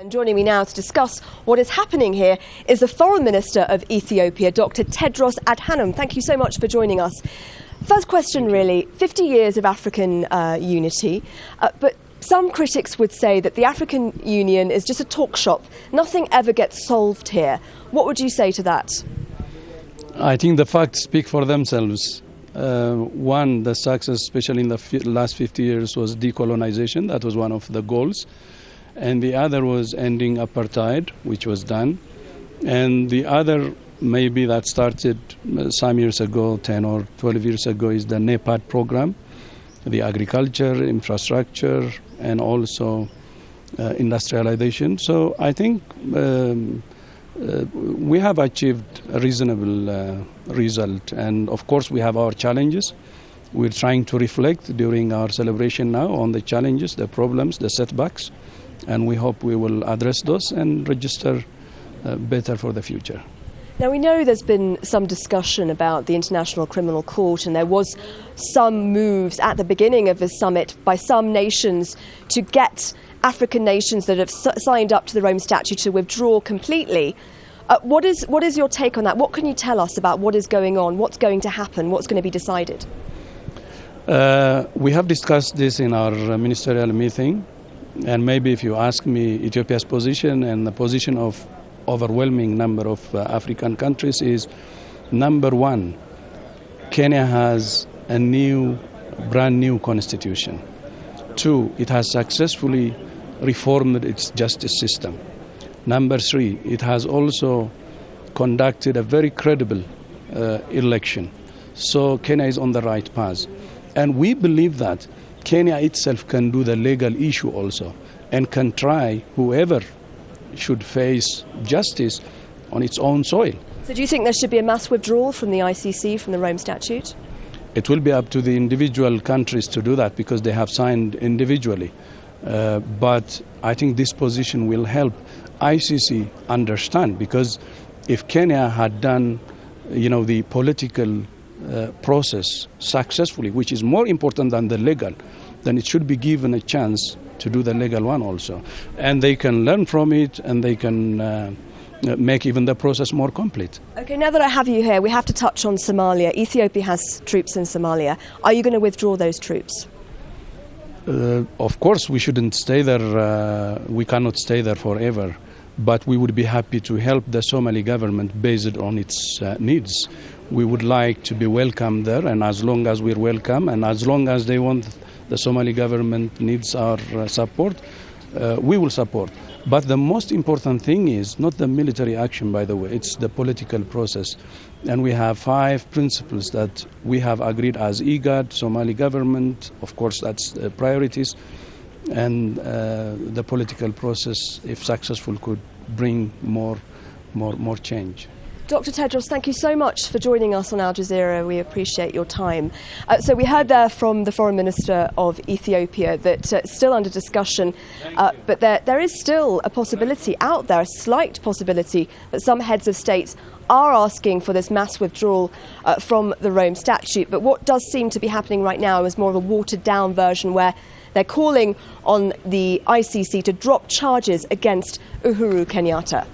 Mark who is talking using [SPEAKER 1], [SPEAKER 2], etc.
[SPEAKER 1] And joining me now to discuss what is happening here is the Foreign Minister of Ethiopia, Dr. Tedros Adhanom. Thank you so much for joining us. First question really, 50 years of African unity, but some critics would say that the African Union is just a talk shop. Nothing ever gets solved here. What would you say to that?
[SPEAKER 2] I think the facts speak for themselves. One, the success, especially in the last 50 years, was decolonization. That was one of the goals. And the other was ending apartheid, which was done. And the other, maybe that started some years ago, 10 or 12 years ago, is the NEPAD program, the agriculture, infrastructure, and also industrialization. So I think we have achieved a reasonable result. And of course, we have our challenges. We're trying to reflect during our celebration now on the challenges, the problems, the setbacks. And we hope we will address those and register better for the future.
[SPEAKER 1] Now, we know there's been some discussion about the International Criminal Court, and there was some moves at the beginning of the summit by some nations to get African nations that have signed up to the Rome Statute to withdraw completely. What is your take on that? What can you tell us about what is going on, what's going to happen, what's going to be decided?
[SPEAKER 2] We have discussed this in our ministerial meeting. And maybe if you ask me, Ethiopia's position and the position of overwhelming number of African countries is, number one, Kenya has a brand new constitution. Two, it has successfully reformed its justice system. Number three, it has also conducted a very credible election. So Kenya is on the right path. And we believe that Kenya itself can do the legal issue also and can try whoever should face justice on its own soil.
[SPEAKER 1] So do you think there should be a mass withdrawal from the ICC, from the Rome Statute?
[SPEAKER 2] It will be up to the individual countries to do that because they have signed individually. But I think this position will help ICC understand, because if Kenya had done, the political process successfully, which is more important than the legal, then it should be given a chance to do the legal one also. And they can learn from it, and they can make even the process more complete.
[SPEAKER 1] Okay, now that I have you here, we have to touch on Somalia. Ethiopia has troops in Somalia. Are you going to withdraw those troops?
[SPEAKER 2] Of course, we shouldn't stay there. We cannot stay there forever. But we would be happy to help the Somali government based on its needs. We would like to be welcome there, and as long as we're welcome, and as long as they want, the Somali government needs our support, we will support. But the most important thing is not the military action, by the way, it's the political process. And we have 5 principles that we have agreed as IGAD, Somali government, of course that's priorities, and the political process, if successful, could bring more change.
[SPEAKER 1] Dr. Tedros, thank you so much for joining us on Al Jazeera. We appreciate your time. So we heard there from the Foreign Minister of Ethiopia that it's still under discussion, but there is still a possibility out there, a slight possibility, that some heads of state are asking for this mass withdrawal from the Rome Statute. But what does seem to be happening right now is more of a watered-down version where they're calling on the ICC to drop charges against Uhuru Kenyatta.